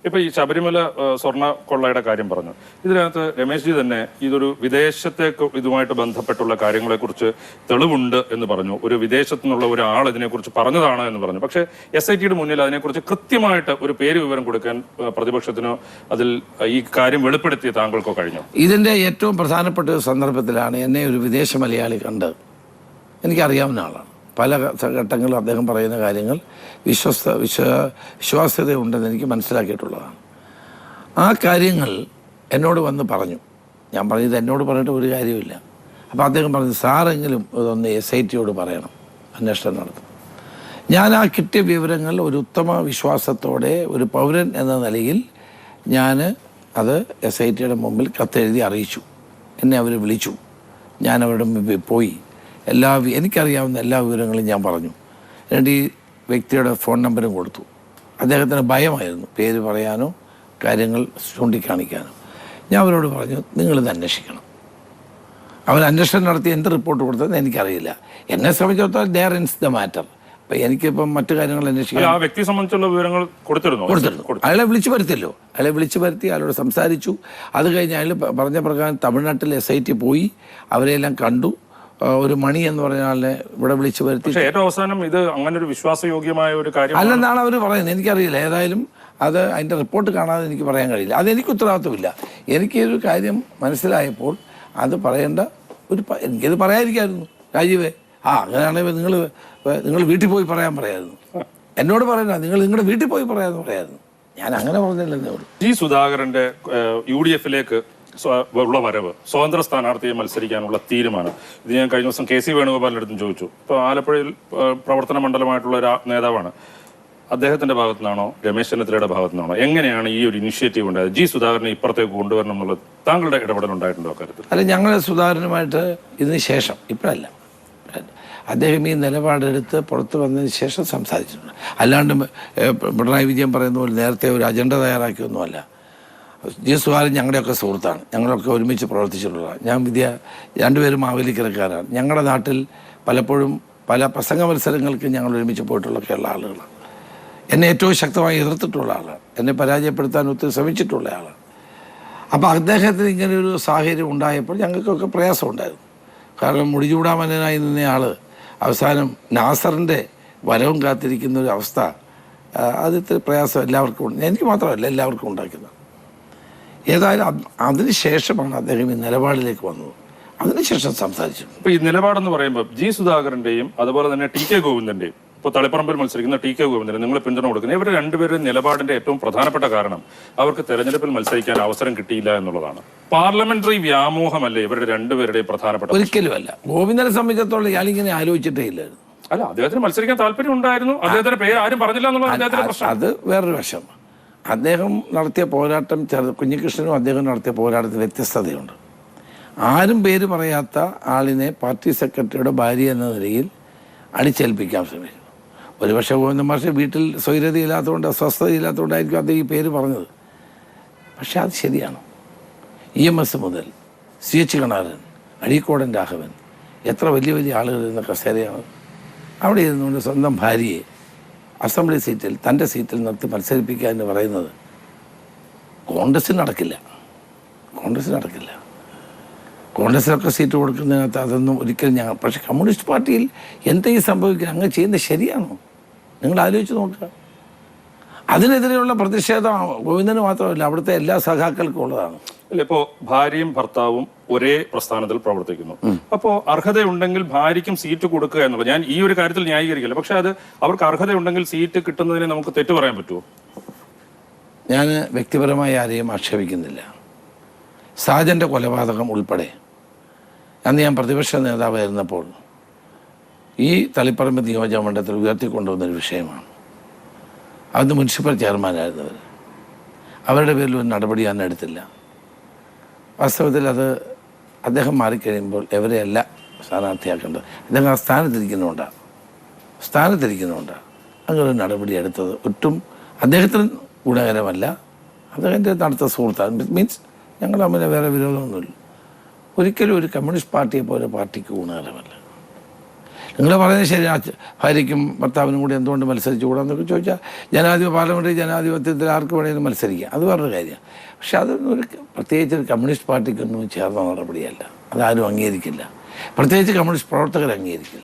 ഇപ്പൊ ഈ ശബരിമല സ്വർണ്ണ കൊള്ളയുടെ കാര്യം പറഞ്ഞു. ഇതിനകത്ത് രമേശ് ജി തന്നെ ഇതൊരു വിദേശത്തേക്ക് ഇതുമായിട്ട് ബന്ധപ്പെട്ടുള്ള കാര്യങ്ങളെക്കുറിച്ച് തെളിവുണ്ട് എന്ന് പറഞ്ഞു. ഒരു വിദേശത്തു നിന്നുള്ള ഒരാൾ ഇതിനെക്കുറിച്ച് പറഞ്ഞതാണ് എന്ന് പറഞ്ഞു. പക്ഷേ SITയുടെ മുന്നിൽ അതിനെക്കുറിച്ച് കൃത്യമായിട്ട് ഒരു പേര് വിവരം കൊടുക്കാൻ പ്രതിപക്ഷത്തിനോ അതിൽ ഈ കാര്യം വെളിപ്പെടുത്തിയ താങ്കൾക്കോ കഴിഞ്ഞു? ഇതിന്റെ ഏറ്റവും പ്രധാനപ്പെട്ട ഒരു സന്ദർഭത്തിലാണ് എന്നെ ഒരു വിദേശ മലയാളി കണ്ടത്. എനിക്കറിയാവുന്ന ആളാണ്. പല ഘട്ടങ്ങളും അദ്ദേഹം പറയുന്ന കാര്യങ്ങൾ വിശ്വാസ്യതയുണ്ടെന്ന് എനിക്ക് മനസ്സിലാക്കിയിട്ടുള്ളതാണ്. ആ കാര്യങ്ങൾ എന്നോട് വന്ന് പറഞ്ഞു. ഞാൻ പറഞ്ഞത് എന്നോട് പറഞ്ഞിട്ട് ഒരു കാര്യമില്ല. അപ്പോൾ അദ്ദേഹം പറഞ്ഞു, സാറെങ്കിലും ഇതൊന്ന് SITയോട് പറയണം, അന്വേഷണം നടത്തും. ഞാൻ ആ കിട്ടിയ വിവരങ്ങൾ ഒരു ഉത്തമ വിശ്വാസത്തോടെ ഒരു പൗരൻ എന്ന നിലയിൽ ഞാൻ അത് SITയുടെ മുമ്പിൽ കത്തെഴുതി അറിയിച്ചു. എന്നെ അവർ വിളിച്ചു. ഞാൻ അവരുടെ മുമ്പിൽ പോയി എനിക്കറിയാവുന്ന എല്ലാ വിവരങ്ങളും ഞാൻ പറഞ്ഞു. എന്നിട്ട് ഈ വ്യക്തിയുടെ ഫോൺ നമ്പറും കൊടുത്തു. അദ്ദേഹത്തിന് ഭയമായിരുന്നു പേര് പറയാനോ കാര്യങ്ങൾ ചൂണ്ടിക്കാണിക്കാനോ. ഞാൻ അവരോട് പറഞ്ഞു, നിങ്ങളിത് അന്വേഷിക്കണം. അവർ അന്വേഷണം നടത്തി എന്ത് റിപ്പോർട്ട് കൊടുത്തതെന്ന് എനിക്കറിയില്ല. എന്നെ സംബന്ധിച്ചിടത്തോളം ദെയർ ഇൻസ് ദ മാറ്റർ. അപ്പം എനിക്കിപ്പം മറ്റു കാര്യങ്ങൾ അന്വേഷിക്കാൻ ആ വ്യക്തിയെ സംബന്ധിച്ചുള്ള വിവരങ്ങൾ കൊടുത്തിരുന്നു. അയാളെ വിളിച്ചു വരുത്തിയല്ലോ. അയാളെ വിളിച്ചു വരുത്തി, അയാളോട് സംസാരിച്ചു. അത് കഴിഞ്ഞ് അയാൾ പറഞ്ഞ പ്രകാരം തമിഴ്നാട്ടിൽ SIT പോയി അവരെല്ലാം കണ്ടു. ഒരു മണി എന്ന് പറഞ്ഞ ആളിനെ ഇവിടെ വിളിച്ചു വരുത്തി. ഏറ്റവും അവസാനം ഇത് അങ്ങനെ ഒരു വിശ്വാസയോഗ്യമായ ഒരു കാര്യം അല്ലെന്നാണ് അവർ പറയുന്നത്. എനിക്കറിയില്ല. ഏതായാലും അത് അതിൻ്റെ റിപ്പോർട്ട് കാണാതെ എനിക്ക് പറയാൻ കഴിയില്ല. അതെനിക്ക് ഉത്തരവാദിത്വമില്ല. എനിക്കൊരു കാര്യം മനസ്സിലായപ്പോൾ അത് പറയേണ്ട എനിക്കത് പറയാതിരിക്കായിരുന്നു. രാജീവേ, അങ്ങനെയാണെങ്കിൽ നിങ്ങൾ വീട്ടിൽ പോയി പറയാമായിരുന്നു. എന്നോട് പറയണ്ട, നിങ്ങൾ നിങ്ങളുടെ വീട്ടിൽ പോയി പറയാമായിരുന്നു. ഞാൻ അങ്ങനെ പറഞ്ഞില്ലെന്നേ ഉള്ളൂ. G. സുധാകരന്റെ UDFലേക്ക് ഉള്ള വരവ്, സ്വതന്ത്ര സ്ഥാനാർത്ഥിയെ മത്സരിക്കാനുള്ള തീരുമാനം, ഇത് ഞാൻ കഴിഞ്ഞ ദിവസം KC വേണുഗോപാലിന്റെ അടുത്തും ചോദിച്ചു. ഇപ്പോൾ ആലപ്പുഴയിൽ പ്രവർത്തന മണ്ഡലമായിട്ടുള്ള ഒരു നേതാവാണ്. അദ്ദേഹത്തിന്റെ ഭാഗത്തു നിന്നാണോ രമേശ് ചെന്നിത്തലയുടെ ഭാഗത്തു നിന്നാണോ എങ്ങനെയാണ് ഈ ഒരു ഇനിഷ്യേറ്റീവ് ഉണ്ടായത്? G. സുധാകരനെ ഇപ്പുറത്തേക്ക് കൊണ്ടുവരണം എന്നുള്ളത് താങ്കളുടെ ഇടപെടൽ ഉണ്ടായിട്ടുണ്ടോ കാര്യത്തിൽ? അല്ല, ഞങ്ങൾ സുധാകരനുമായിട്ട് ഇതിന് ശേഷം, ഇപ്പോഴല്ല, അദ്ദേഹം ഈ നിലപാടെടുത്ത് പുറത്ത് വന്നതിന് ശേഷം സംസാരിച്ചിട്ടുണ്ട്. അല്ലാണ്ട് പിണറായി വിജയൻ പറയുന്ന പോലെ നേരത്തെ ഒരു അജണ്ട തയ്യാറാക്കിയൊന്നുമല്ല. G. സുധാകരൻ ഞങ്ങളുടെയൊക്കെ സുഹൃത്താണ്. ഞങ്ങളൊക്കെ ഒരുമിച്ച് പ്രവർത്തിച്ചിട്ടുള്ളതാണ്. ഞാൻ രണ്ടുപേരും മാവേലിക്കരക്കാരാണ്. ഞങ്ങളുടെ നാട്ടിൽ പലപ്പോഴും പല പ്രസംഗ മത്സരങ്ങൾക്ക് ഞങ്ങൾ ഒരുമിച്ച് പോയിട്ടുള്ളൊക്കെയുള്ള ആളുകളാണ്. എന്നെ ഏറ്റവും ശക്തമായി എതിർത്തിട്ടുള്ള ആളാണ്. എന്നെ പരാജയപ്പെടുത്താൻ ഒത്തിരി ശ്രമിച്ചിട്ടുള്ള ആളാണ്. അപ്പോൾ അദ്ദേഹത്തിന് ഇങ്ങനെയൊരു സാഹചര്യം ഉണ്ടായപ്പോൾ ഞങ്ങൾക്കൊക്കെ പ്രയാസമുണ്ടായിരുന്നു. കാരണം മുടിചൂടാമനായി നിന്നയാൾ അവസാനം നാസറിൻ്റെ വരവും കാത്തിരിക്കുന്ന ഒരു അവസ്ഥ, അത് ഇത്തിരി പ്രയാസം എല്ലാവർക്കും ഉണ്ട്. എനിക്ക് മാത്രമല്ല, എല്ലാവർക്കും ഉണ്ടാക്കുന്നത്. ഏതായാലും അതിന് ശേഷമാണ് അദ്ദേഹം ഈ നിലപാടിലേക്ക് വന്നത്. അതിനുശേഷം സംസാരിച്ചു. ഇപ്പൊ ഈ നിലപാടെന്ന് പറയുമ്പോൾ G. സുധാകരന്റെയും അതുപോലെ തന്നെ TK ഗോവിന്ദന്റെയും, ഇപ്പോൾ തളിപ്പറമ്പിൽ മത്സരിക്കുന്ന TK ഗോവിന്ദന് നിങ്ങൾ പിന്തുണ കൊടുക്കുന്നത്, ഇവർ രണ്ടുപേരും നിലപാടിന്റെ ഏറ്റവും പ്രധാനപ്പെട്ട കാരണം അവർക്ക് തെരഞ്ഞെടുപ്പിൽ മത്സരിക്കാൻ അവസരം കിട്ടിയില്ല എന്നുള്ളതാണ്. പാർലമെന്ററി വ്യാമോഹമല്ലേ ഇവരുടെ രണ്ടുപേരുടെയും പ്രധാനപ്പെട്ട? ഒരിക്കലും അല്ല. ഗോവിന്ദനെ സംബന്ധിച്ചിടത്തോളം ഇയാളിങ്ങനെ ആലോചിച്ചിട്ടേ ഇല്ലായിരുന്നു. അല്ല, അദ്ദേഹത്തിന് മത്സരിക്കാൻ താല്പര്യം ഉണ്ടായിരുന്നു. അദ്ദേഹത്തിന്റെ പേര് ആരും പറഞ്ഞില്ല എന്നുള്ളത് അദ്ദേഹത്തിന്റെ പ്രശ്നം. അത് വേറൊരു വശം. അദ്ദേഹം നടത്തിയ പോരാട്ടം, കുഞ്ഞികൃഷ്ണനും അദ്ദേഹം നടത്തിയ പോരാട്ടത്തിൽ വ്യത്യസ്തതയുണ്ട്. ആരും പേര് പറയാത്ത ആളിനെ പാർട്ടി സെക്രട്ടറിയുടെ ഭാര്യ എന്ന നിലയിൽ അടിച്ചേൽപ്പിക്കാൻ ശ്രമിച്ചു. ഒരുപക്ഷെ ഗോവിന്ദൻ മാഷ് വീട്ടിൽ സ്വൈര്യതയില്ലാത്തതുകൊണ്ട്, അസ്വസ്ഥതയില്ലാത്തതുകൊണ്ടായിരിക്കും അദ്ദേഹം ഈ പേര് പറഞ്ഞത്. പക്ഷെ അത് ശരിയാണ്. EMS മുതൽ CH കണാരൻ, അഴീക്കോടൻ രാഘവൻ, എത്ര വലിയ വലിയ ആളുകൾ ഇരുന്ന കസേരയാണ്. അവിടെ ഇരുന്നുകൊണ്ട് സ്വന്തം ഭാര്യയെ അസംബ്ലി സീറ്റിൽ, തൻ്റെ സീറ്റിൽ നിർത്തി മത്സരിപ്പിക്കുക എന്ന് പറയുന്നത് കോൺഗ്രസ്സിന് നടക്കില്ല. കോൺഗ്രസ്സിനൊക്കെ സീറ്റ് കൊടുക്കുന്നതിനകത്ത് അതൊന്നും ഒരിക്കലും ഞങ്ങൾ. പക്ഷേ കമ്മ്യൂണിസ്റ്റ് പാർട്ടിയിൽ എന്തെങ്കിലും സംഭവിക്കുക അങ്ങ് ചെയ്യുന്നത് ശരിയാണോ? നിങ്ങൾ ആലോചിച്ച് നോക്കുക. അതിനെതിരെയുള്ള പ്രതിഷേധം ഗോവിന്ദന് മാത്രമല്ല, അവിടുത്തെ എല്ലാ സഖാക്കൾക്കും ഉള്ളതാണ്. അല്ല, ഇപ്പോ ഭാര്യയും ഭർത്താവും ഒരേ പ്രസ്ഥാനത്തിൽ പ്രവർത്തിക്കുന്നു. അപ്പോൾ അർഹതയുണ്ടെങ്കിൽ ഭാര്യയ്ക്കും സീറ്റ് കൊടുക്കുക എന്നുള്ളത്, ഞാൻ ഈ ഒരു കാര്യത്തിൽ ന്യായീകരിക്കില്ല. പക്ഷെ അത് അവർക്ക് അർഹതയുണ്ടെങ്കിൽ സീറ്റ് കിട്ടുന്നതിനെ നമുക്ക് തെറ്റു പറയാൻ പറ്റുമോ? ഞാൻ വ്യക്തിപരമായി ആരെയും ആക്ഷേപിക്കുന്നില്ല. സാജൻ്റെ കൊലപാതകം ഉൾപ്പെടെ അന്ന് ഞാൻ പ്രതിപക്ഷ നേതാവായിരുന്നപ്പോൾ ഈ തളിപ്പറമ്പ് നിയോജക മണ്ഡലത്തിൽ ഉയർത്തിക്കൊണ്ടുവന്നൊരു വിഷയമാണ്. അന്ന് മുനിസിപ്പൽ ചെയർമാനായിരുന്നവർ, അവരുടെ പേരിൽ ഒരു നടപടി അന്ന് എടുത്തില്ല. വാസ്തവത്തിൽ അത് അദ്ദേഹം മാറിക്കഴിയുമ്പോൾ എവരെയല്ല സ്ഥാനാർത്ഥിയാക്കേണ്ടത്. അദ്ദേഹം ആ സ്ഥാനത്തിരിക്കുന്നുണ്ടാണ് അങ്ങനെ ഒരു നടപടി എടുത്തത് ഒട്ടും അദ്ദേഹത്തിന് ഗുണകരമല്ല. അദ്ദേഹത്തിൻ്റെ നടത്ത സുഹൃത്താണ്. മീൻസ് ഞങ്ങൾ തമ്മിൽ വേറെ വിരോധമൊന്നുമില്ല. ഒരിക്കലും ഒരു കമ്മ്യൂണിസ്റ്റ് പാർട്ടിയെ പോലെ പാർട്ടിക്ക് ഗുണകരമല്ല. നിങ്ങൾ പറയുന്നത് ശരി, ഭാര്യയ്ക്കും ഭർത്താവിനും കൂടി എന്തുകൊണ്ട് മത്സരിച്ചുകൂടാന്നൊക്കെ ചോദിച്ചാൽ പാർലമെൻ്ററി ജനാധിപത്യത്തിൽ ആർക്ക് വേണമെങ്കിലും മത്സരിക്കാം, അത് വേറൊരു കാര്യമാണ്. പക്ഷെ അതൊന്നും പ്രത്യേകിച്ച് ഒരു കമ്മ്യൂണിസ്റ്റ് പാർട്ടിക്കൊന്നും ചേർന്ന നടപടിയല്ല, അതാരും അംഗീകരിക്കില്ല, പ്രത്യേകിച്ച് കമ്മ്യൂണിസ്റ്റ് പ്രവർത്തകർ അംഗീകരിക്കില്ല.